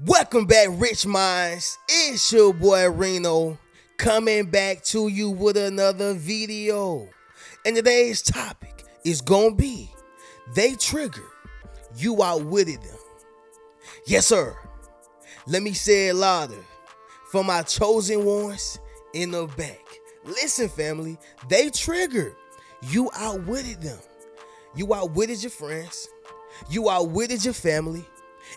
Welcome back, Rich Minds. It's your boy Reno coming back to you with another video. And today's topic is gonna be they triggered, you outwitted them. Yes, sir. Let me say it louder. For my chosen ones in the back. Listen, family, they triggered, you outwitted them. You outwitted your friends, you outwitted your family,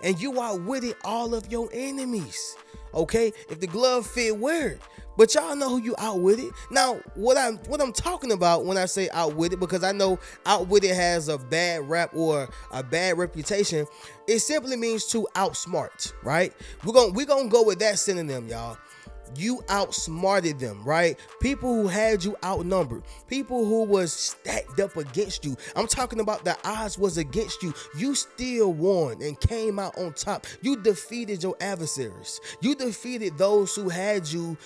and you outwitted all of your enemies. Okay, if the glove fit, wear it. But y'all know who you outwitted. Now, what I'm talking about when I say outwitted, because I know outwitted has a bad rap or a bad reputation, it simply means to outsmart, right? We're gonna go with that synonym, y'all. You outsmarted them, right? People who had you outnumbered, people who was stacked up against you. I'm talking about the odds was against you. You still won and came out on top. You defeated your adversaries. You defeated those who had you,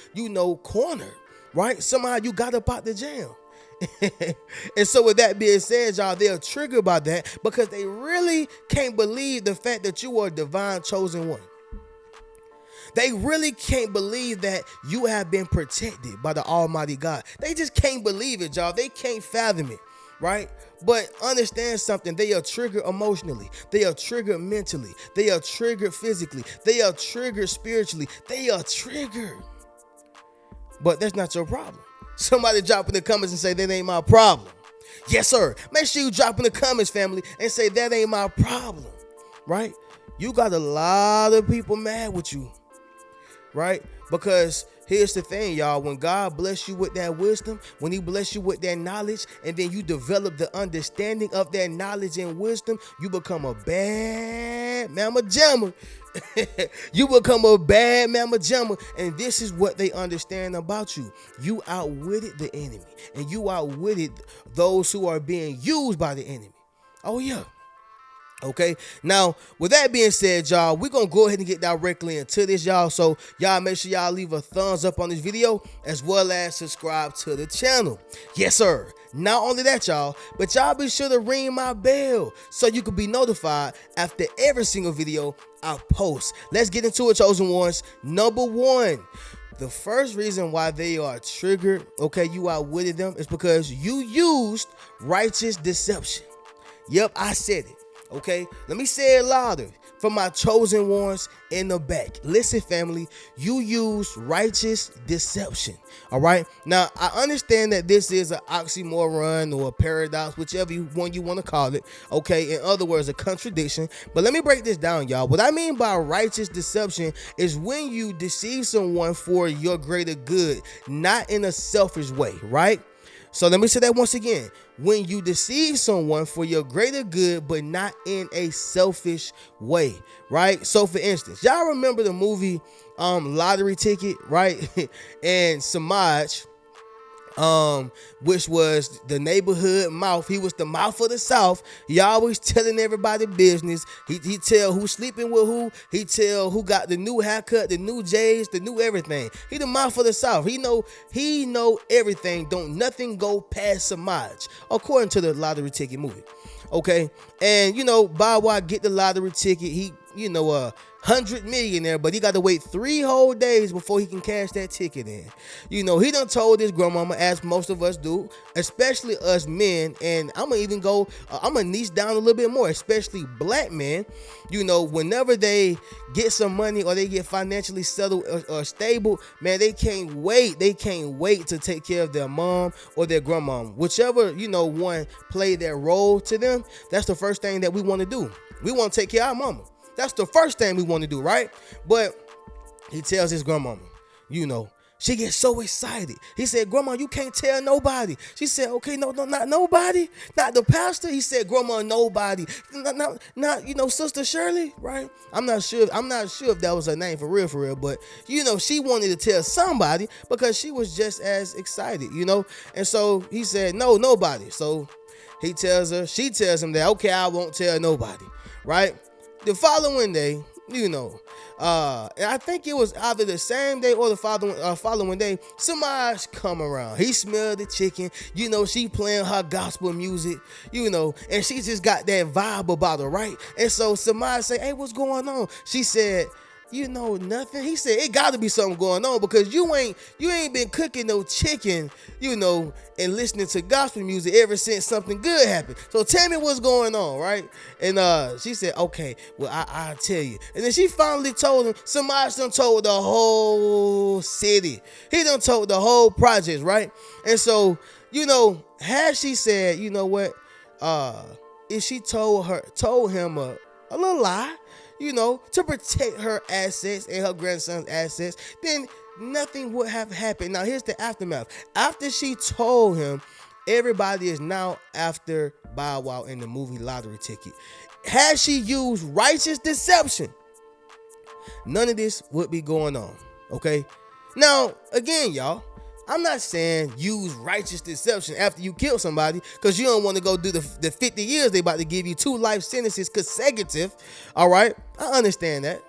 cornered, right? Somehow you got up out the jam. And so with that being said, y'all, they're triggered by that because they really can't believe the fact that you are a divine chosen one. They really can't believe that you have been protected by the Almighty God. They just can't believe it, y'all. They can't fathom it, right? But understand something. They are triggered emotionally. They are triggered mentally. They are triggered physically. They are triggered spiritually. They are triggered. But that's not your problem. Somebody drop in the comments and say, that ain't my problem. Yes, sir. Make sure you drop in the comments, family, and say, that ain't my problem, right? You got a lot of people mad with you. Right? Because here's the thing, y'all. When God bless you with that wisdom, when he bless you with that knowledge, and then you develop the understanding of that knowledge and wisdom, you become a bad mama jammer. You become a bad mama jammer. And this is what they understand about you. You outwitted the enemy, and you outwitted those who are being used by the enemy. Oh, yeah. Okay, now with that being said, y'all, we're gonna go ahead and get directly into this, y'all. So y'all make sure y'all leave a thumbs up on this video as well as subscribe to the channel. Yes, sir. Not only that, y'all, but y'all be sure to ring my bell so you can be notified after every single video I post. Let's get into it, chosen ones. Number one, the first reason why they are triggered, okay, you outwitted them, is because you used righteous deception. Yep, I said it. Okay, let me say it louder for my chosen ones in the back. Listen, family, you use righteous deception. All right. Now, I understand that this is an oxymoron or a paradox, whichever one you want to call it. Okay. In other words, a contradiction. But let me break this down, y'all. What I mean by righteous deception is when you deceive someone for your greater good, not in a selfish way, right? So let me say that once again. When you deceive someone for your greater good, but not in a selfish way, right? So for instance, y'all remember the movie Lottery Ticket, right? And Samaj, which was the neighborhood mouth. He was the mouth of the South. He always telling everybody business. He tell who sleeping with who. He tell who got the new haircut, the new J's, the new everything. He the mouth of the South. He know everything. Don't nothing go past Samaj, according to the Lottery Ticket movie. Okay, and Bawa get the lottery ticket. He 100 millionaire, but he got to wait 3 whole days before he can cash that ticket in. He done told his grandmama, as most of us do, especially us men, and I'm gonna niche down a little bit more, especially black men. Whenever they get some money or they get financially settled or stable, man, they can't wait to take care of their mom or their grandmom, whichever one play their role to them. That's the first thing that we want to do. We want to take care of our mama. That's the first thing we want to do, right? But he tells his grandmama, she gets so excited. He said, Grandma, you can't tell nobody. She said, okay, no, not nobody. Not the pastor. He said, Grandma, nobody. Not Sister Shirley, right? I'm not sure if that was her name for real, but she wanted to tell somebody because she was just as excited, And so he said, no, nobody. So she tells him that, okay, I won't tell nobody, right? The following day, and I think it was either the same day or the following day, Samaj come around. He smelled the chicken, she playing her gospel music, and she just got that vibe about her, right? And so Samaj say, hey, what's going on? She said, you know nothing. He said it got to be something going on because you ain't been cooking no chicken, and listening to gospel music ever since something good happened. So tell me what's going on, right? And she said, okay, well I'll tell you. And then she finally told him. Somebody done told the whole city. He done told the whole project, right? And so had she said, you know what, if she told him a little lie, to protect her assets and her grandson's assets, then nothing would have happened. Now, here's the aftermath. After she told him, everybody is now after Bow Wow in the movie lottery ticket. Had she used righteous deception, none of this would be going on, okay? Now, again, y'all, I'm not saying use righteous deception after you kill somebody because you don't want to go do the 50 years they about to give you, 2 life sentences consecutive, all right? I understand that.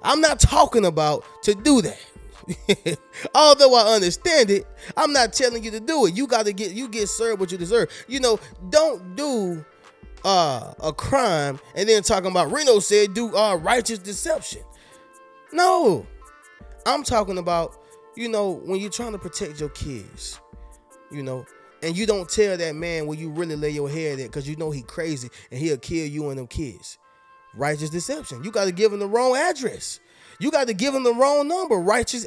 I'm not talking about to do that. Although I understand it, I'm not telling you to do it. You get served what you deserve. Don't do a crime and then talking about Reno said do righteous deception. No, I'm talking about when you're trying to protect your kids, and you don't tell that man where you really lay your head at because he crazy and he'll kill you and them kids. Righteous deception. You got to give him the wrong address. You got to give him the wrong number. Righteous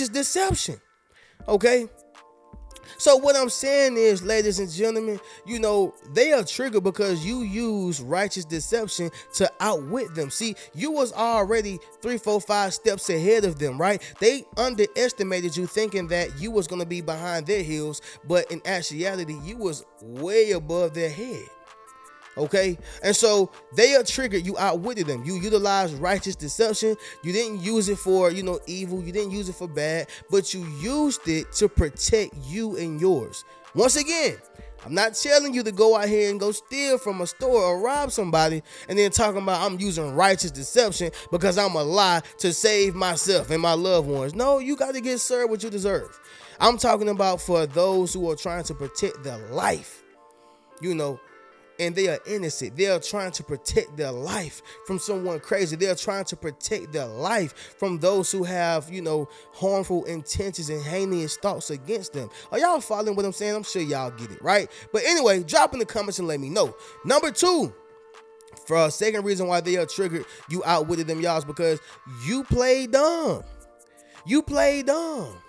deception. Okay. So what I'm saying is, ladies and gentlemen, they are triggered because you use righteous deception to outwit them. See, you was already 3, 4, 5 steps ahead of them, right? They underestimated you thinking that you was going to be behind their heels, but in actuality, you was way above their head. Okay, and so they are triggered. You outwitted them. You utilized righteous deception. You didn't use it for evil. You didn't use it for bad, but you used it to protect you and yours. Once again, I'm not telling you to go out here and go steal from a store or rob somebody and then talking about I'm using righteous deception because I'm a lie to save myself and my loved ones. No, you got to get served what you deserve. I'm talking about for those who are trying to protect their life, and they are innocent. They are trying to protect their life from someone crazy. They are trying to protect their life from those who have, harmful intentions and heinous thoughts against them. Are y'all following what I'm saying? I'm sure y'all get it, right? But anyway, drop in the comments and let me know. Number 2, for a second reason why they are triggered, you outwitted them, y'all, is because you played dumb. You played dumb.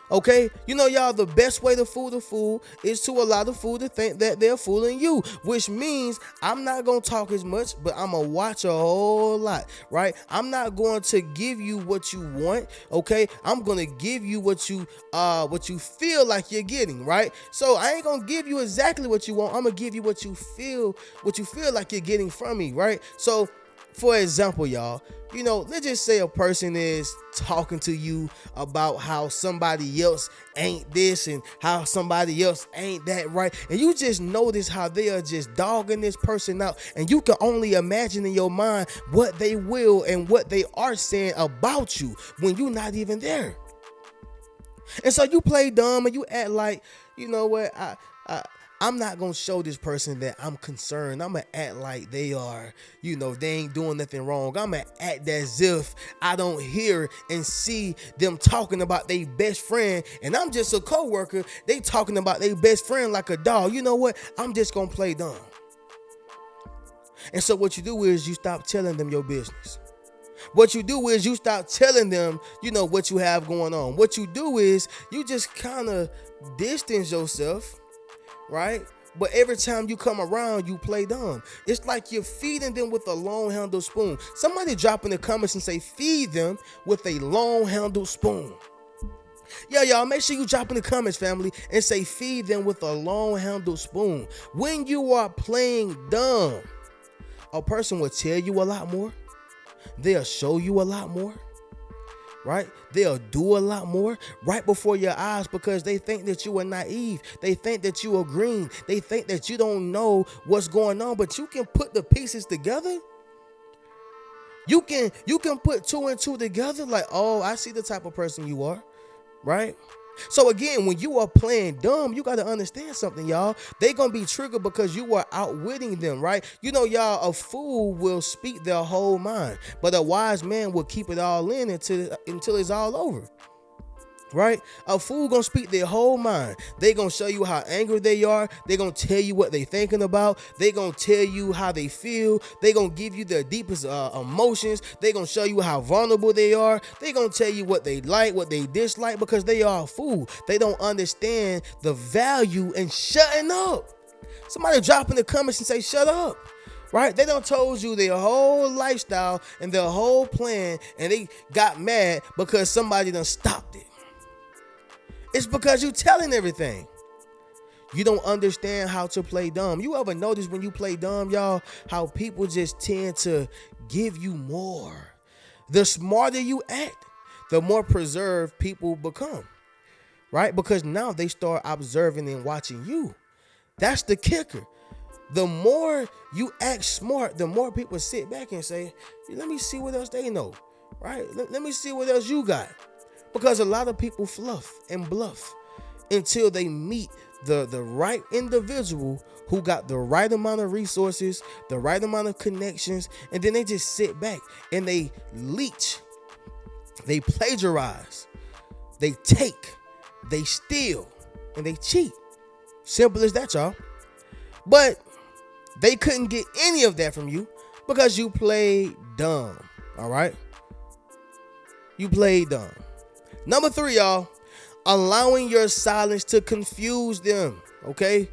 Okay, y'all, the best way to fool the fool is to allow the fool to think that they're fooling you, which means I'm not going to talk as much, but I'm going to watch a whole lot, right? I'm not going to give you what you want, okay? I'm going to give you what you feel like you're getting, right? So I ain't going to give you exactly what you want. I'm going to give you what you feel like you're getting from me, right? So, for example, y'all, let's just say a person is talking to you about how somebody else ain't this and how somebody else ain't that, right? And you just notice how they are just dogging this person out, and you can only imagine in your mind what they will and what they are saying about you when you're not even there. And so you play dumb and you act like, what, I'm not going to show this person that I'm concerned. I'm going to act like they are, they ain't doing nothing wrong. I'm going to act as if I don't hear and see them talking about their best friend, and I'm just a coworker. They talking about their best friend like a dog. You know what? I'm just going to play dumb. And so what you do is you stop telling them your business. What you do is you stop telling them, what you have going on. What you do is you just kind of distance yourself, right? But every time you come around, you play dumb. It's like you're feeding them with a long-handled spoon. Somebody drop in the comments and say, feed them with a long-handled spoon. Yeah, y'all, make sure you drop in the comments, family, and say, feed them with a long-handled spoon. When you are playing dumb, a person will tell you a lot more. They'll show you a lot more. Right? They'll do a lot more right before your eyes because they think that you are naive. They think that you are green. They think that you don't know what's going on, but you can put the pieces together. You can put 2 and 2 together like, oh, I see the type of person you are, right? So again, when you are playing dumb, you got to understand something, y'all. They gonna be triggered because you are outwitting them, right? You know, y'all, a fool will speak their whole mind, but a wise man will keep it all in until it's all over. Right? A fool gonna speak their whole mind. They gonna show you how angry they are. They gonna tell you what they thinking about. They gonna tell you how they feel. They gonna give you their deepest emotions. They gonna show you how vulnerable they are. They gonna tell you what they like, what they dislike, because they are a fool. They don't understand the value in shutting up. Somebody drop in the comments and say, shut up. Right? They done told you their whole lifestyle and their whole plan, and they got mad because somebody done stopped it. It's because you telling everything. You don't understand how to play dumb. You ever notice when you play dumb, y'all, how people just tend to give you more? The smarter you act, the more preserved people become, right? Because now they start observing and watching you. That's the kicker. The more you act smart, the more people sit back and say, let me see what else they know, right? Let me see what else you got. Because a lot of people fluff and bluff until they meet the right individual who got the right amount of resources, the right amount of connections, and then they just sit back and they leech, they plagiarize, they take, they steal, and they cheat. Simple as that, y'all. But they couldn't get any of that from you because you played dumb, all right? You played dumb. Number 3, y'all, allowing your silence to confuse them, okay?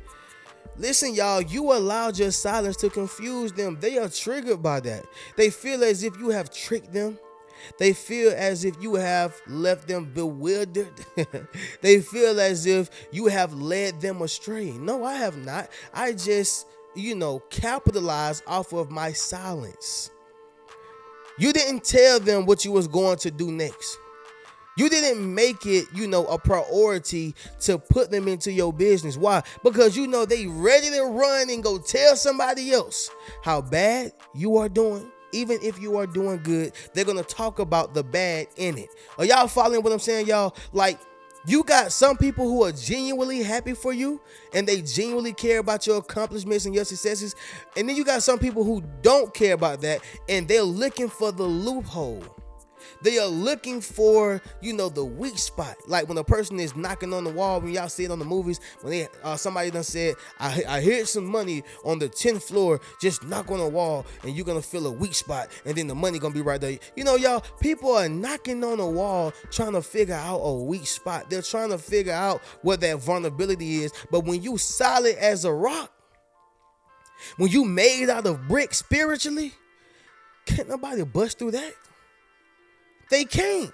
Listen, y'all, you allowed your silence to confuse them. They are triggered by that. They feel as if you have tricked them. They feel as if you have left them bewildered. They feel as if you have led them astray. No, I have not. I just, capitalized off of my silence. You didn't tell them what you was going to do next. You didn't make it, a priority to put them into your business. Why? Because they ready to run and go tell somebody else how bad you are doing. Even if you are doing good, they're going to talk about the bad in it. Are y'all following what I'm saying, y'all? Like, you got some people who are genuinely happy for you and they genuinely care about your accomplishments and your successes. And then you got some people who don't care about that and they're looking for the loophole. They are looking for, the weak spot. Like when a person is knocking on the wall, when y'all see it on the movies, when somebody done said, I hid some money on the 10th floor, just knock on the wall and you're going to feel a weak spot and then the money going to be right there. Y'all, people are knocking on the wall trying to figure out a weak spot. They're trying to figure out what that vulnerability is. But when you solid as a rock, when you made out of brick spiritually, can't nobody bust through that. They can't,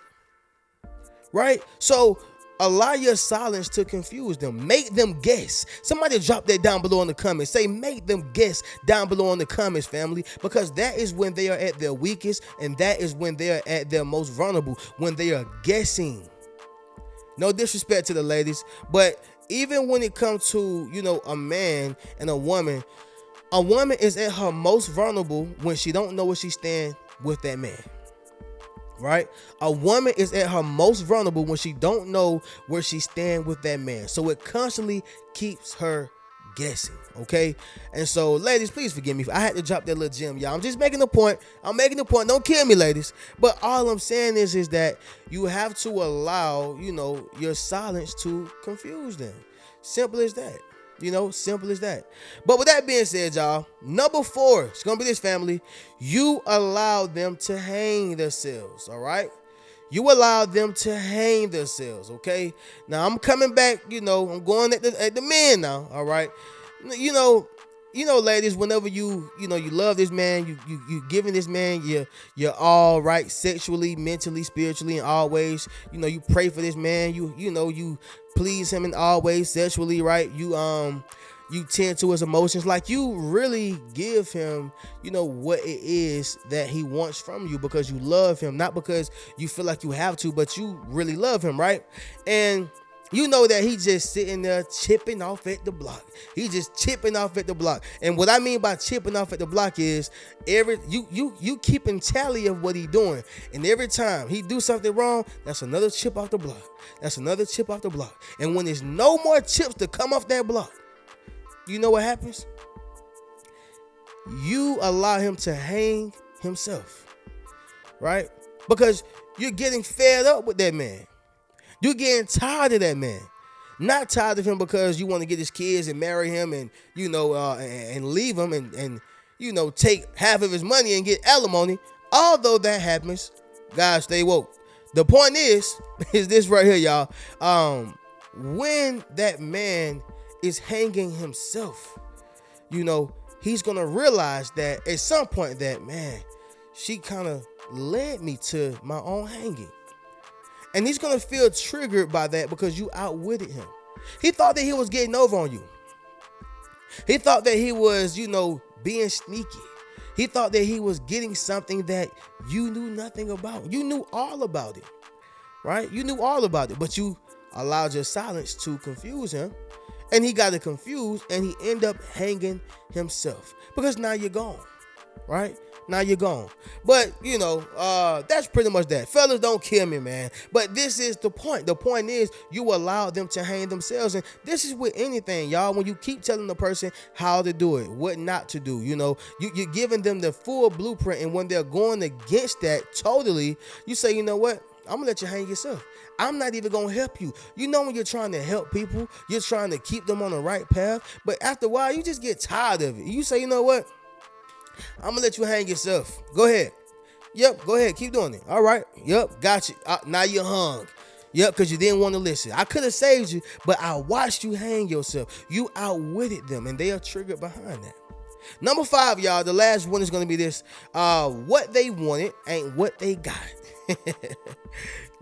right? So allow your silence to confuse them. Make them guess. Somebody drop that down below in the comments. Say, make them guess down below in the comments, family, because that is when they are at their weakest and that is when they are at their most vulnerable, when they are guessing. No disrespect to the ladies, but even when it comes to, a man and a woman is at her most vulnerable when she don't know where she stand with that man. Right? A woman is at her most vulnerable when she don't know where she stand with that man. So it constantly keeps her guessing. Okay. And so, ladies, please forgive me. I had to drop that little gem, y'all. I'm just making a point. I'm making a point. Don't kill me, ladies. But all I'm saying is that you have to allow, your silence to confuse them. Simple as that. Simple as that. But with that being said, y'all, number 4, it's going to be this, family. You allow them to hang themselves, all right? You allow them to hang themselves, okay? Now, I'm coming back, I'm going at the men now, all right? Ladies, whenever you love this man, you giving this man you're all right sexually, mentally, spiritually, and all ways. You pray for this man. You please him in all ways sexually, right? You tend to his emotions, like you really give him, what it is that he wants from you because you love him, not because you feel like you have to, but you really love him, right? And You know that he just sitting there chipping off at the block. He just chipping off at the block. And what I mean by chipping off at the block is you keeping tally of what he doing. And every time he do something wrong, that's another chip off the block. That's another chip off the block. And when there's no more chips to come off that block, you know what happens? You allow him to hang himself, right? Because you're getting fed up with that man. You're getting tired of that man. Not tired of him because you want to get his kids and marry him and, and leave him and take half of his money and get alimony. Although that happens, guys, stay woke. The point is this right here, y'all. When that man is hanging himself, he's going to realize that at some point that, man, she kind of led me to my own hanging. And he's going to feel triggered by that because you outwitted him. He thought that he was getting over on you. He thought that he was, being sneaky. He thought that he was getting something that you knew nothing about. You knew all about it, right? You knew all about it, but you allowed your silence to confuse him. And he got it confused and he ended up hanging himself because now you're gone, right? Now you're gone. But, that's pretty much that. Fellas, don't kill me, man. But this is the point. The point is you allow them to hang themselves. And this is with anything, y'all. When you keep telling the person how to do it, what not to do, you're giving them the full blueprint. And when they're going against that totally, you say, you know what? I'm going to let you hang yourself. I'm not even going to help you. When you're trying to help people, you're trying to keep them on the right path. But after a while, you just get tired of it. You say, you know what? I'm gonna let you hang yourself. Go ahead. Yep, go ahead. Keep doing it. All right. Yep, got you. Now you're hung. Yep, because you didn't want to listen. I could have saved you, but I watched you hang yourself. You outwitted them, and they are triggered behind that. Number 5, y'all. The last one is gonna be this. What they wanted ain't what they got.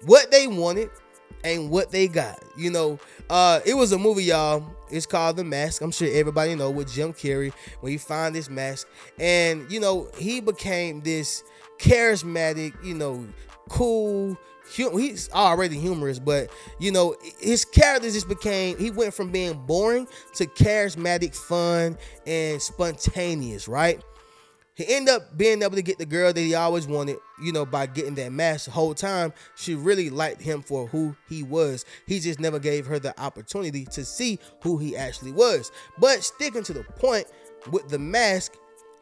What they wanted ain't what they got. It was a movie, y'all. It's called The Mask. I'm sure everybody know, with Jim Carrey, when he found this mask. And, he became this charismatic, cool, he's already humorous, but, his character just he went from being boring to charismatic, fun, and spontaneous, right? He ended up being able to get the girl that he always wanted, by getting that mask. The whole time, she really liked him for who he was. He just never gave her the opportunity to see who he actually was. But sticking to the point, with the mask,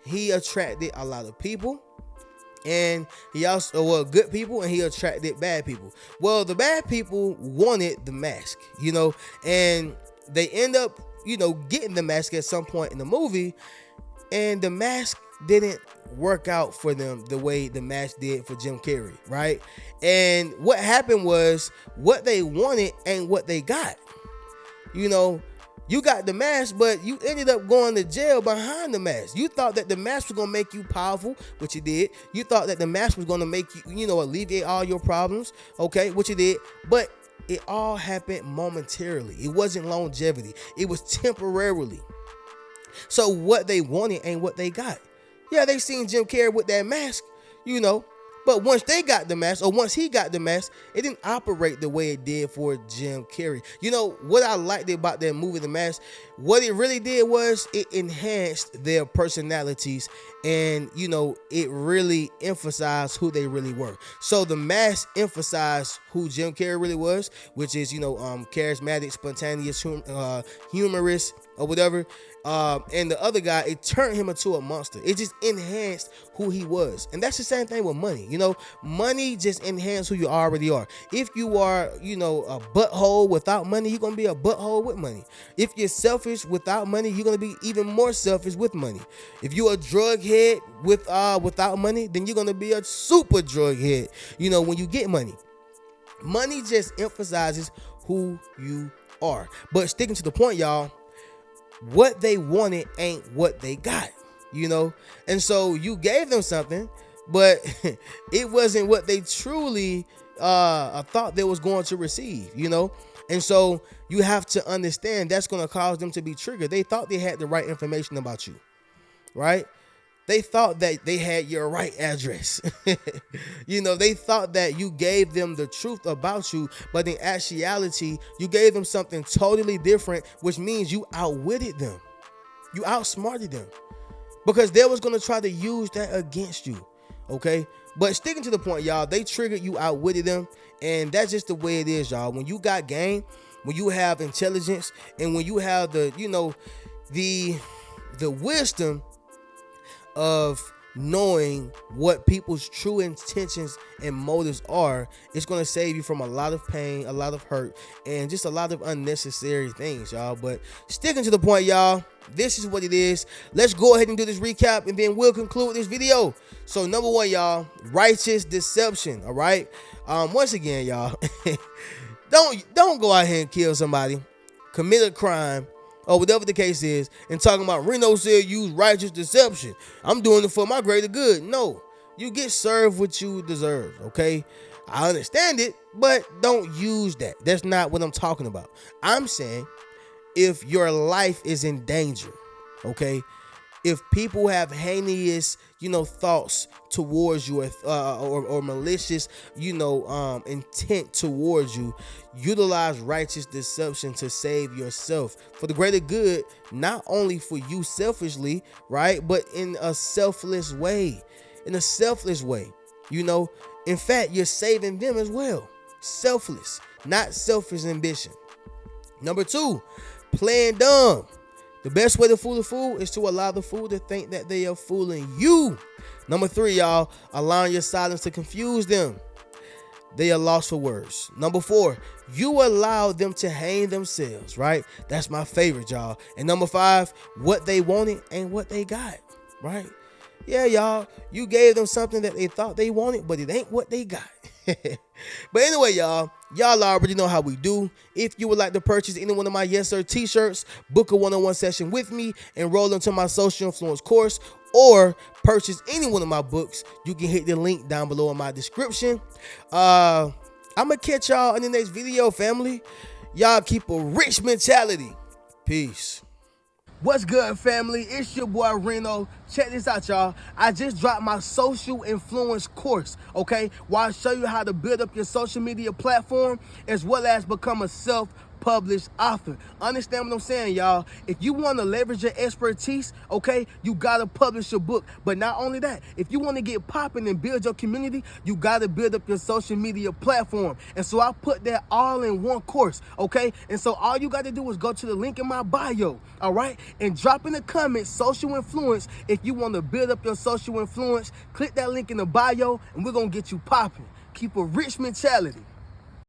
he attracted a lot of people. And he also, good people, and he attracted bad people. Well, the bad people wanted the mask, and they end up, getting the mask at some point in the movie. And the mask didn't work out for them the way the mask did for Jim Carrey, right? And what happened was, what they wanted ain't what they got. You got the mask, but you ended up going to jail behind the mask. You thought that the mask was going to make you powerful, which it did. You thought that the mask was going to make you, alleviate all your problems, okay, which it did. But it all happened momentarily. It wasn't longevity. It was temporarily. So what they wanted ain't what they got. Yeah, they seen Jim Carrey with that mask, but once they got the mask, or once he got the mask, it didn't operate the way it did for Jim Carrey. What I liked about that movie, The Mask, what it really did was it enhanced their personalities, and, it really emphasized who they really were. So The Mask emphasized who Jim Carrey really was, which is, charismatic, spontaneous, humorous, or whatever. And the other guy, it turned him into a monster. It just enhanced who he was. And that's the same thing with money. Money just enhances who you already are. If you are, a butthole without money, you're going to be a butthole with money. If you're selfish without money, you're going to be even more selfish with money. If you're a drug head without money, then you're going to be a super drug head, when you get money. Money just emphasizes who you are. But sticking to the point, y'all, what they wanted ain't what they got, and so you gave them something, but it wasn't what they truly thought they was going to receive, and so you have to understand that's going to cause them to be triggered. They thought they had the right information about you, right? They thought that they had your right address. They thought that you gave them the truth about you, but in actuality, you gave them something totally different, which means you outwitted them. You outsmarted them because they was going to try to use that against you. Okay. But sticking to the point, y'all, they triggered you, outwitted them. And that's just the way it is, y'all. When you got game, when you have intelligence, and when you have the wisdom of knowing what people's true intentions and motives are, it's going to save you from a lot of pain, a lot of hurt, and just a lot of unnecessary things, y'all. But sticking to the point, y'all, this is what it is. Let's go ahead and do this recap, and then we'll conclude this video. So number one, y'all, righteous deception. All right. Once again, y'all, don't go out here and kill somebody, commit a crime, or whatever the case is, and talking about Reno said use righteous deception. I'm doing it for my greater good. No, you get served what you deserve, okay? I understand it, but don't use that. That's not what I'm talking about. I'm saying if your life is in danger, okay? If people have heinous, thoughts towards you, or malicious, intent towards you, utilize righteous deception to save yourself for the greater good, not only for you selfishly, right, but in a selfless way. In a selfless way, in fact, you're saving them as well. Selfless, not selfish ambition. Number two, playing dumb. The best way to fool a fool is to allow the fool to think that they are fooling you. Number three, y'all, allowing your silence to confuse them. They are lost for words. Number four, you allow them to hang themselves, right? That's my favorite, y'all. And number five, what they wanted and what they got, right? Yeah, y'all, you gave them something that they thought they wanted, but it ain't what they got. But anyway, y'all already know how we do. If you would like to purchase any one of my Yes Sir t-shirts, book a one-on-one session with me, enroll into my social influence course, or purchase any one of my books, you can hit the link down below in my description. I'm gonna catch y'all in the next video, family. Y'all keep a rich mentality. Peace. What's good, family? It's your boy Reno. Check this out, y'all. I just dropped my social influence course, okay? Where I show you how to build up your social media platform as well as become a self-published author. Understand what I'm saying, y'all? If you want to leverage your expertise, okay, you got to publish your book. But not only that, if you want to get popping and build your community, you got to build up your social media platform. And so I put that all in one course, okay? And so all you got to do is go to the link in my bio, all right? And drop in the comments, social influence. If you want to build up your social influence, click that link in the bio, and we're going to get you popping. Keep a rich mentality.